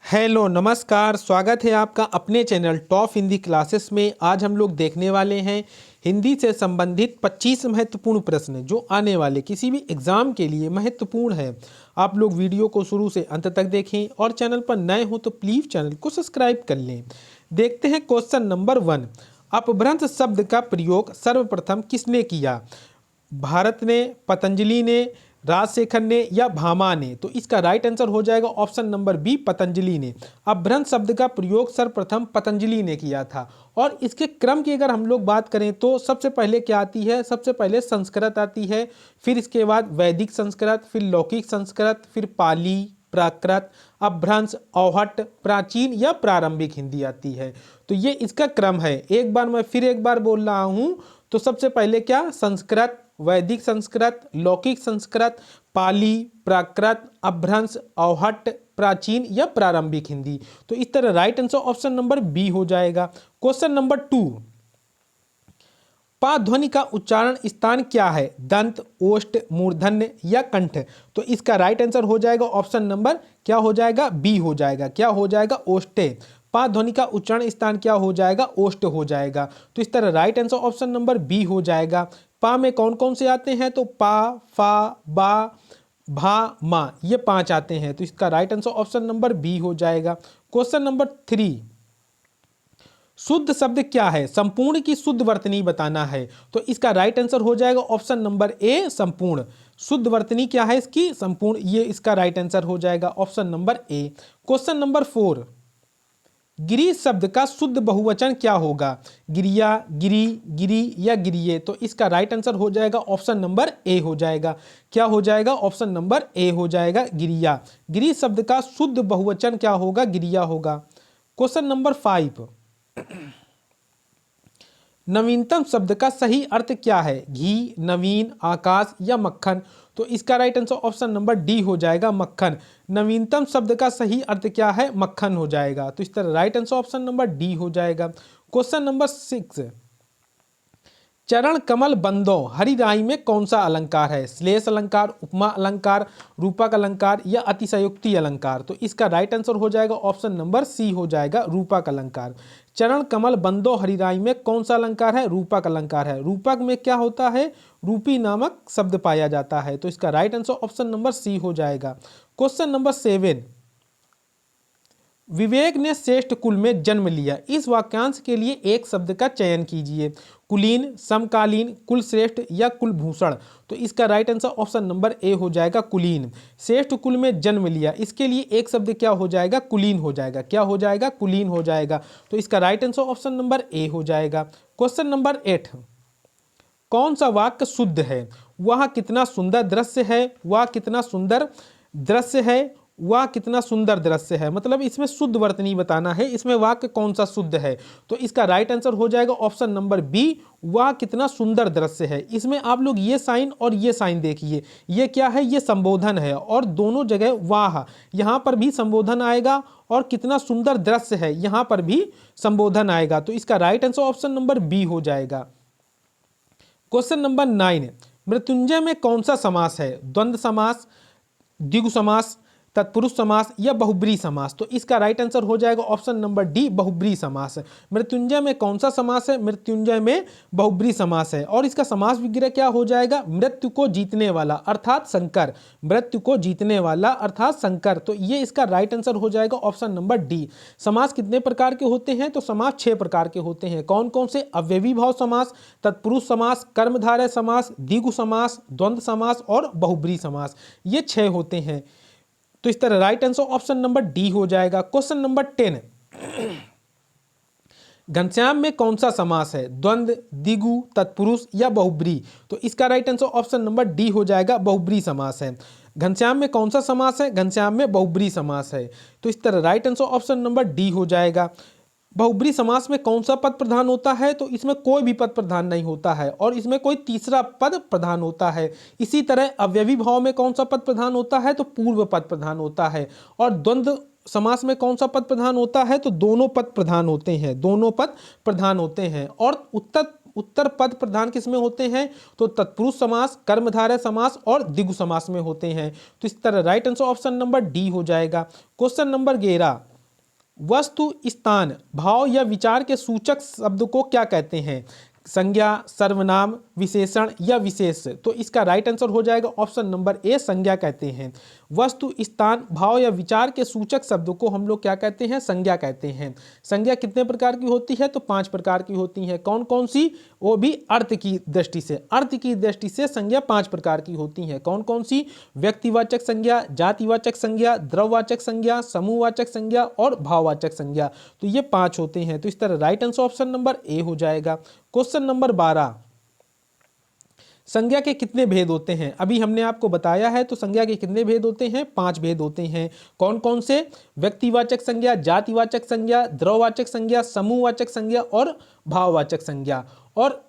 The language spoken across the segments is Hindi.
हेलो नमस्कार, स्वागत है आपका अपने चैनल टॉप हिंदी क्लासेस में। आज हम लोग देखने वाले हैं हिंदी से संबंधित 25 महत्वपूर्ण प्रश्न जो आने वाले किसी भी एग्जाम के लिए महत्वपूर्ण है। आप लोग वीडियो को शुरू से अंत तक देखें और चैनल पर नए हो तो प्लीज़ चैनल को सब्सक्राइब कर लें। देखते हैं क्वेश्चन नंबर 1। अपभ्रंश शब्द का प्रयोग सर्वप्रथम किसने किया? भारत ने, पतंजलि ने, राजशेखर ने या भामा ने? तो इसका राइट आंसर हो जाएगा ऑप्शन नंबर बी, पतंजलि ने। अपभ्रंश शब्द का प्रयोग सर्वप्रथम पतंजलि ने किया था। और इसके क्रम की अगर हम लोग बात करें तो सबसे पहले क्या आती है? सबसे पहले संस्कृत आती है, फिर इसके बाद वैदिक संस्कृत, फिर लौकिक संस्कृत, फिर पाली, प्राकृत, अपभ्रंश, औहट, प्राचीन या प्रारंभिक हिंदी आती है। तो ये इसका क्रम है। एक बार बोल रहा हूं तो सबसे पहले क्या? संस्कृत, वैदिक संस्कृत, लौकिक संस्कृत, पाली, प्राकृत, अपभ्रंश, औहट, प्राचीन या प्रारंभिक हिंदी। तो इस तरह right answer option number B हो जाएगा। Question number 2। पा ध्वनि का उच्चारण स्थान क्या है? दंत, ओष्ठ, मूर्धन्य या कंठ? तो इसका राइट आंसर हो जाएगा ऑप्शन नंबर क्या हो जाएगा? बी हो जाएगा। क्या हो जाएगा? ओष्ठे। पा ध्वनि का उच्चारण स्थान क्या हो जाएगा? ओष्ठ हो जाएगा। तो इस तरह right answer option number B हो जाएगा। पा में कौन कौन से आते हैं? तो पा, फा, बा, भा, मा, ये 5 आते हैं। तो इसका right answer option number B हो जाएगा। Question number 3। शुद्ध शब्द क्या है? संपूर्ण की शुद्ध वर्तनी बताना है। तो इसका राइट आंसर हो जाएगा ऑप्शन नंबर ए, संपूर्ण। शुद्ध वर्तनी क्या है इसकी? संपूर्ण। ये इसका राइट आंसर हो जाएगा option number A. Question number 4। गिरी शब्द का शुद्ध बहुवचन क्या होगा? गिरिया, गिरी, गिरी या गिरिये? तो इसका राइट आंसर हो जाएगा ऑप्शन नंबर ए हो जाएगा। क्या हो जाएगा? ऑप्शन नंबर ए हो जाएगा, गिरिया। गिरी शब्द का शुद्ध बहुवचन क्या होगा? गिरिया होगा। Question number 5। नवीनतम शब्द का सही अर्थ क्या है? घी, नवीन, आकाश या मक्खन? तो इसका right answer option number D हो जाएगा, मक्खन। नवीनतम शब्द का सही अर्थ क्या है? मक्खन हो जाएगा। तो इस तरह right answer option number D हो जाएगा। Question number 6। चरण कमल बंदो हरिराई में कौन सा अलंकार है? श्लेष अलंकार, उपमा अलंकार, रूपक अलंकार या अतिशयोक्ति अलंकार? तो इसका राइट आंसर हो जाएगा ऑप्शन नंबर सी हो जाएगा, रूपक अलंकार। चरण कमल बंदो हरिराई में कौन सा अलंकार है? रूपक अलंकार है। रूपक में क्या होता है? रूपी नामक शब्द पाया जाता है। तो इसका right answer option number C हो जाएगा। Question number 7। विवेक ने श्रेष्ठ कुल में जन्म लिया। इस वाक्यांश के लिए एक शब्द का चयन कीजिए। कुलीन, समकालीन, कुलश्रेष्ठ या कुलभूषण? तो इसका right answer option number A हो जाएगा, कुलीन। श्रेष्ठ कुल में जन्म लिया, इसके लिए एक शब्द क्या हो जाएगा? कुलीन हो जाएगा। क्या हो जाएगा? कुलीन हो जाएगा। तो इसका right answer option number A हो जाएगा। Question number 8। कौन सा वाक्य शुद्ध है? वह कितना सुंदर दृश्य है, वह कितना सुंदर दृश्य है, वह कितना सुंदर दृश्य है। मतलब इसमें शुद्ध वर्तनी बताना है, इसमें वाक्य कौन सा शुद्ध है। तो इसका राइट आंसर हो जाएगा ऑप्शन नंबर बी, वह कितना सुंदर दृश्य है। इसमें आप लोग ये साइन और ये साइन देखिए, ये क्या है? ये संबोधन है और दोनों जगह वाह, यहाँ पर भी संबोधन आएगा और कितना सुंदर दृश्य है यहाँ पर भी संबोधन आएगा। तो इसका right answer option number B हो जाएगा। Question number 9। मृत्युंजय में कौन सा समास है? द्वंद्व समास, द्विगु समास, तत्पुरुष समास या बहुब्री समास? तो इसका राइट आंसर हो जाएगा ऑप्शन नंबर डी, बहुब्री समास। मृत्युंजय में कौन सा समास है? मृत्युंजय में बहुब्री समास है। और इसका समास विग्रह क्या हो जाएगा? मृत्यु को जीतने वाला अर्थात शंकर। मृत्यु को जीतने वाला अर्थात शंकर। तो ये इसका राइट आंसर हो जाएगा ऑप्शन नंबर डी। समास कितने प्रकार के होते हैं? तो समास 6 प्रकार के होते हैं। कौन कौन से? अव्ययी भाव समास, तत्पुरुष समास, कर्मधारय समास, द्विगु समास, द्वंद्व समास और बहुब्री समास। ये 6 होते हैं। तो इस तरह right answer option number D हो जाएगा। Question number 10। घनश्याम में कौन सा समास है? द्वंद्व, द्विगु, तत्पुरुष या बहुब्री? तो इसका right answer option number D हो जाएगा, बहुब्री समास है। घनश्याम में कौन सा समास है? घनश्याम में बहुब्री समास है। तो इस तरह right answer option number D हो जाएगा। बहुब्री समास में कौन सा पद प्रधान होता है? तो इसमें कोई भी पद प्रधान नहीं होता है और इसमें कोई तीसरा पद प्रधान होता है। इसी तरह अव्ययी भाव में कौन सा पद प्रधान होता है? तो पूर्व पद प्रधान होता है। और द्वंद्व समास में कौन सा पद प्रधान होता है? तो दोनों पद प्रधान होते हैं, दोनों पद प्रधान होते हैं। और उत्तर पद प्रधान किस में होते हैं? तो तत्पुरुष समास, कर्मधारय समास और द्विगु समास में होते हैं। तो इस तरह right answer option number D हो जाएगा। Question number 11। वस्तु, स्थान, भाव या विचार के सूचक शब्द को क्या कहते हैं? संज्ञा, सर्वनाम, विशेषण या विशेष। तो इसका राइट आंसर हो जाएगा ऑप्शन नंबर ए, संज्ञा कहते हैं। वस्तु, स्थान, भाव या विचार के सूचक शब्द को हम लोग क्या कहते हैं? संज्ञा कहते हैं। संज्ञा कितने प्रकार की होती है? तो 5 प्रकार की होती है। कौन कौन सी? वो भी अर्थ की दृष्टि से। अर्थ की दृष्टि से संज्ञा 5 प्रकार की होती है। कौन कौन सी? व्यक्तिवाचक संज्ञा, जातिवाचक संज्ञा, द्रव्यवाचक संज्ञा, समूहवाचक संज्ञा और भाववाचक संज्ञा। तो ये 5 होते हैं। तो इस तरह right answer option number A हो जाएगा। क्वेश्चन नंबर 12, संज्ञा के कितने भेद होते हैं? अभी हमने आपको बताया है। तो संज्ञा के कितने भेद होते हैं? 5 भेद होते हैं। कौन कौन से? व्यक्तिवाचक संज्ञा, जातिवाचक संज्ञा, द्रव्यवाचक संज्ञा, समूहवाचक संज्ञा और भाववाचक संज्ञा। और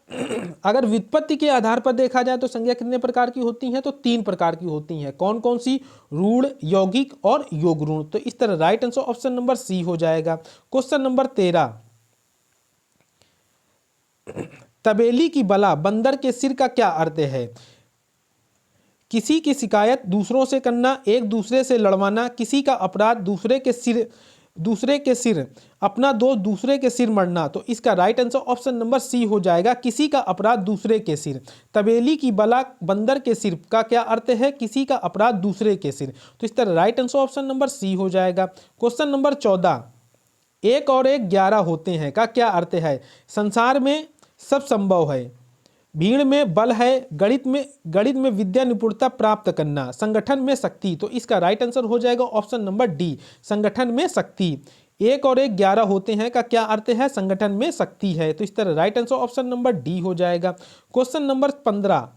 अगर व्युत्पत्ति के आधार पर देखा जाए तो संज्ञा कितने प्रकार की होती हैं? तो 3 प्रकार की होती हैं। कौन कौन सी? रूढ़, यौगिक और योग ऋण। तो इस तरह right answer option number C हो जाएगा। क्वेश्चन नंबर 13, तबेली की बला बंदर के सिर का क्या अर्थ है? किसी की शिकायत दूसरों से करना, एक दूसरे से लड़वाना, किसी का अपराध दूसरे के सिर, अपना दोस्त दूसरे के सिर मरना। तो इसका right answer option number C हो जाएगा, किसी का अपराध दूसरे के सिर। तबेली की बला बंदर के सिर का क्या अर्थ है? किसी का अपराध दूसरे के सिर। तो इस तरह right answer option number C हो जाएगा। क्वेश्चन नंबर 14, 1 और 1 11 होते हैं का क्या अर्थ है? संसार में सब संभव है, भीड़ में बल है, गणित में विद्या निपुणता प्राप्त करना, संगठन में शक्ति। तो इसका राइट आंसर हो जाएगा ऑप्शन नंबर डी, संगठन में शक्ति। 1 और 1 11 होते हैं का क्या अर्थ है? संगठन में शक्ति है। तो इस तरह right answer option number D हो जाएगा। क्वेश्चन नंबर 15,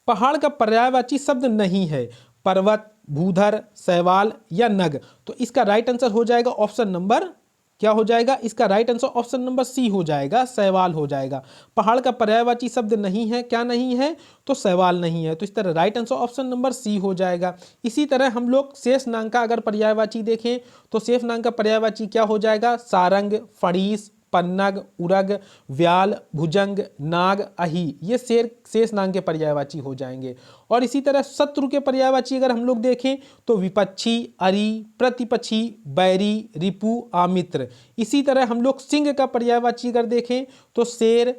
पहाड़ का पर्यायवाची शब्द नहीं है, पर्वत, भूधर, शैवाल या नग। तो इसका राइट आंसर हो जाएगा ऑप्शन नंबर क्या हो जाएगा? इसका right answer option number C हो जाएगा, शैवाल हो जाएगा। पहाड़ का पर्यायवाची शब्द नहीं है, क्या नहीं है? तो शैवाल नहीं है। तो इस तरह right answer option number C हो जाएगा। इसी तरह हम लोग शेष नांग का अगर पर्यायवाची देखें तो शेष नांग का पर्यायवाची क्या हो जाएगा? सारंग, फणीस, पन्नग, उरग, व्याल, भुजंग, नाग, अही। ये शेष नांग के पर्यायवाची हो जाएंगे। और इसी तरह शत्रु के पर्यायवाची अगर हम लोग देखें तो विपक्षी, अरि, प्रतिपक्षी, बैरी, रिपु, आमित्र। इसी तरह हम लोग सिंह का पर्यायवाची अगर देखें तो शेर,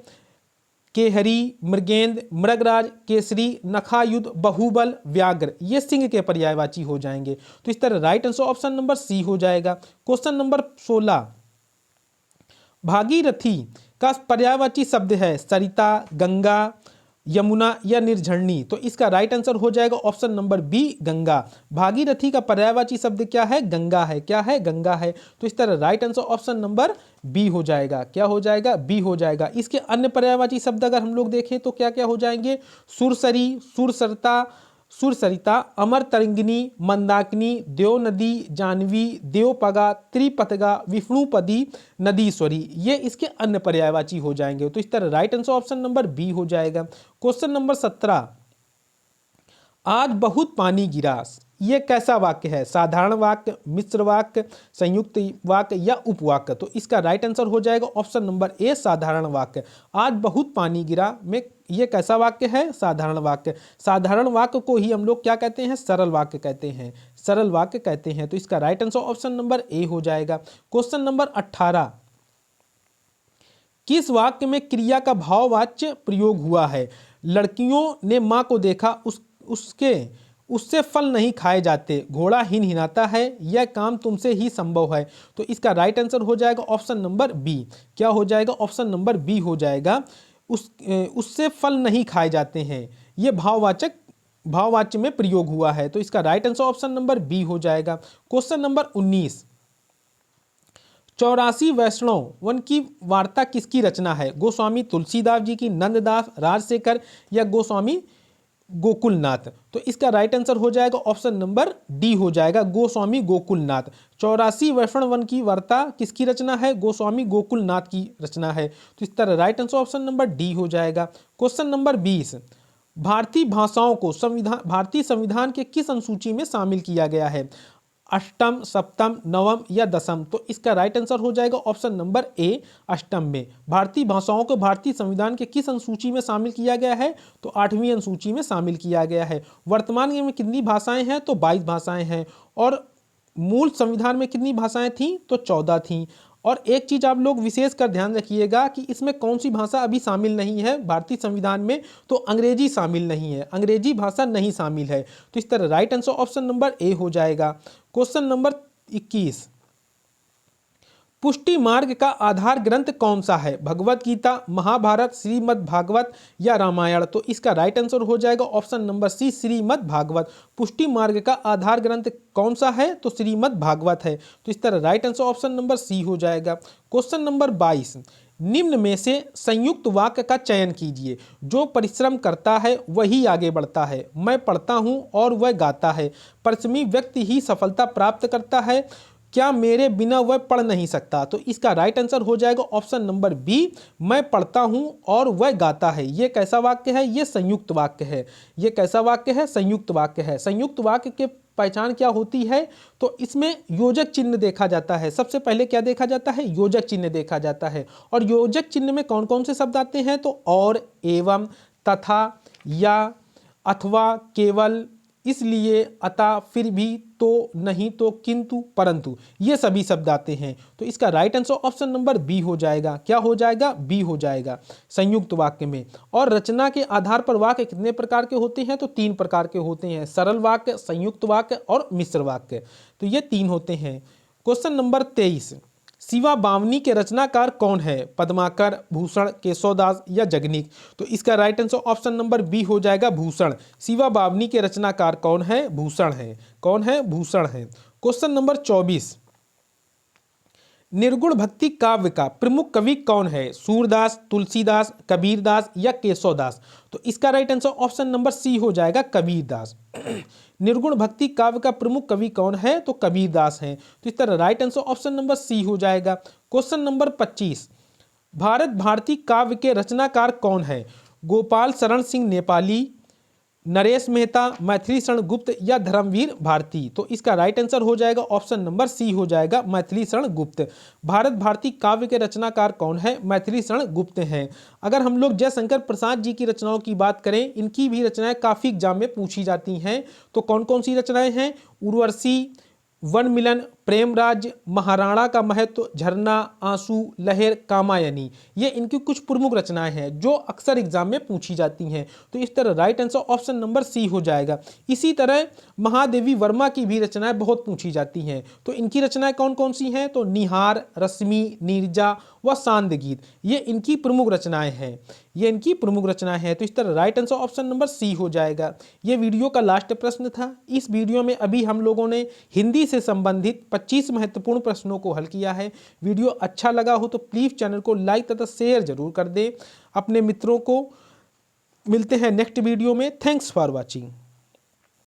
केहरी, मृगेंद्र, मृगराज, केसरी, नखायुध, बहुबल, व्याघ्र। ये सिंह के पर्यायवाची हो जाएंगे। तो इस तरह right answer option number C हो जाएगा। क्वेश्चन नंबर 16, भागीरथी का पर्यायवाची शब्द है सरिता, गंगा, यमुना या निर्झरणी। तो इसका राइट आंसर हो जाएगा option number B, Ganga. Bhagirathi का पर्यायवाची शब्द क्या है? गंगा है। क्या है? गंगा है। तो इस तरह right answer option number B हो जाएगा। क्या हो जाएगा? बी हो जाएगा। इसके अन्य पर्यायवाची शब्द अगर हम लोग देखें तो क्या क्या हो जाएंगे? सुरसरी, सुरसरिता, अमर तरंगिनी, मंदाकिनी, देव नदी, जानवी, देवपगा, त्रिपतगा, विष्णुपदी, नदीश्वरी। ये इसके अन्य पर्यायवाची हो जाएंगे। तो इस तरह right answer option number B हो जाएगा। क्वेश्चन नंबर 17, आज बहुत पानी गिरा, ये कैसा वाक्य है? साधारण वाक्य, मिश्र वाक्य, संयुक्त वाक्य या उपवाक्य। तो इसका राइट आंसर हो जाएगा ऑप्शन नंबर ए, साधारण वाक्य। आज बहुत पानी गिरा में ये कैसा वाक्य है? साधारण वाक्य। साधारण वाक्य को ही हम लोग क्या कहते हैं? सरल वाक्य कहते हैं। सरल वाक्य कहते हैं। तो इसका right answer option number A हो जाएगा। क्वेश्चन नंबर 18, किस वाक्य में क्रिया का भाववाच्य प्रयोग हुआ है? लड़कियों ने मां को देखा, उससे फल नहीं खाए जाते, घोड़ा हिनहिनाता है, यह काम तुमसे ही संभव है। तो इसका राइट आंसर हो जाएगा ऑप्शन नंबर बी। क्या हो जाएगा? ऑप्शन नंबर बी हो जाएगा। उससे फल नहीं खाए जाते हैं, ये भाववाच्य में प्रयोग हुआ है। तो इसका right answer option number B हो जाएगा। क्वेश्चन नंबर 19, 84 वैष्णव वन की वार्ता किसकी रचना है? गोस्वामी तुलसीदास जी की, नंददास, राजशेखर या गोस्वामी गोकुलनाथ। तो इसका राइट आंसर हो जाएगा ऑप्शन नंबर डी हो जाएगा, गोस्वामी गोकुलनाथ। 84 वैष्णव वन की वार्ता किसकी रचना है? गोस्वामी गोकुलनाथ की रचना है। तो इस तरह right answer option number D हो जाएगा। क्वेश्चन नंबर 20, भारतीय भाषाओं को भारतीय संविधान के किस अनुसूची में शामिल किया गया है? अष्टम, सप्तम, नवम या दसम। तो इसका राइट आंसर हो जाएगा ऑप्शन नंबर ए, अष्टम में। भारतीय भाषाओं को भारतीय संविधान के किस अनुसूची में शामिल किया गया है? तो 8वीं अनुसूची में शामिल किया गया है। वर्तमान में कितनी भाषाएं हैं? तो 22 भाषाएं हैं। और मूल संविधान में कितनी भाषाएं थीं? तो 14 थीं। और एक चीज़ आप लोग विशेष कर ध्यान रखिएगा कि इसमें कौन सी भाषा अभी शामिल नहीं है भारतीय संविधान में, तो अंग्रेजी शामिल नहीं है, अंग्रेजी भाषा नहीं शामिल है। तो इस तरह right answer option number A हो जाएगा। क्वेश्चन नंबर 21, पुष्टि मार्ग का आधार ग्रंथ कौन सा है? भगवत गीता, महाभारत, श्रीमद् भागवत या रामायण? तो इसका राइट आंसर हो जाएगा option number C, Shrimad Bhagavat. Pushti Marg का आधार ग्रंथ कौन सा है? तो श्रीमद् भागवत है। तो इस तरह right answer option number C हो जाएगा। क्वेश्चन नंबर 22, निम्न में से संयुक्त वाक्य का चयन कीजिए। जो परिश्रम करता है वही आगे बढ़ता है। मैं पढ़ता हूँ और वह गाता है। परिश्रमी व्यक्ति ही सफलता प्राप्त करता है। क्या मेरे बिना वह पढ़ नहीं सकता? तो इसका राइट आंसर हो जाएगा ऑप्शन नंबर बी, मैं पढ़ता हूं और वह गाता है। ये कैसा वाक्य है? ये संयुक्त वाक्य है। ये कैसा वाक्य है? संयुक्त वाक्य है। संयुक्त वाक्य के पहचान क्या होती है? तो इसमें योजक चिन्ह देखा जाता है। सबसे पहले क्या देखा जाता है? योजक चिन्ह देखा जाता है। और योजक चिन्ह में कौन कौन से शब्द आते हैं? तो और, एवं, तथा, या, अथवा, केवल, इसलिए, अतः, फिर भी, तो, नहीं तो, किंतु, परंतु, ये सभी शब्द आते हैं। तो इसका right answer option number B हो जाएगा। क्या हो जाएगा? बी हो जाएगा संयुक्त वाक्य में। और रचना के आधार पर वाक्य कितने प्रकार के होते हैं? तो 3 प्रकार के होते हैं, सरल वाक्य, संयुक्त वाक्य और मिश्र वाक्य। तो ये 3 होते हैं। क्वेश्चन नंबर 23, शिवा बावनी के रचनाकार कौन है? पद्माकर, भूषण, केशवदास या जगनीक? तो इसका right answer option number B हो जाएगा, भूषण। शिवा बावनी के रचनाकार कौन है? भूषण है। कौन है? भूषण है। क्वेश्चन नंबर 24, निर्गुण भक्ति काव्य का प्रमुख कवि कौन है? सूरदास, तुलसीदास, कबीरदास या केशवदास? तो इसका right answer option number C हो जाएगा, कबीरदास। निर्गुण भक्ति काव्य का प्रमुख कवि कौन है? तो कबीरदास हैं। तो इस तरह right answer option number C हो जाएगा। क्वेश्चन नंबर 25, भारत भारती काव्य के रचनाकार कौन है? गोपाल शरण सिंह नेपाली, नरेश मेहता, मैथिली शरण गुप्त या धर्मवीर भारती? तो इसका राइट आंसर हो जाएगा ऑप्शन नंबर सी हो जाएगा, मैथिली शरण गुप्त। भारत भारती काव्य के रचनाकार कौन है? मैथिली शरण गुप्त हैं। अगर हम लोग जयशंकर प्रसाद जी की रचनाओं की बात करें, इनकी भी रचनाएं काफ़ी एग्जाम में पूछी जाती हैं। तो कौन कौन सी रचनाएं हैं? उर्वशी, वन मिलन, प्रेमराज, महाराणा का महत्व, झरना, आंसू, लहर, कामायनी, ये इनकी कुछ प्रमुख रचनाएं हैं जो अक्सर एग्जाम में पूछी जाती हैं। तो इस तरह right answer option number C हो जाएगा। इसी तरह महादेवी वर्मा की भी रचनाएं बहुत पूछी जाती हैं। तो इनकी रचनाएं कौन कौन सी हैं? तो निहार, रश्मि, नीरजा व सांद गीत, ये इनकी प्रमुख रचनाएं हैं। ये इनकी प्रमुख रचनाएं हैं। तो इस तरह right answer option number C हो जाएगा। ये वीडियो का लास्ट प्रश्न था। इस वीडियो में अभी हम लोगों ने हिंदी से संबंधित 25 महत्वपूर्ण प्रश्नों को हल किया है। वीडियो अच्छा लगा हो तो प्लीज़ चैनल को लाइक तथा शेयर जरूर कर दें अपने मित्रों को। मिलते हैं नेक्स्ट वीडियो में। Thanks for watching.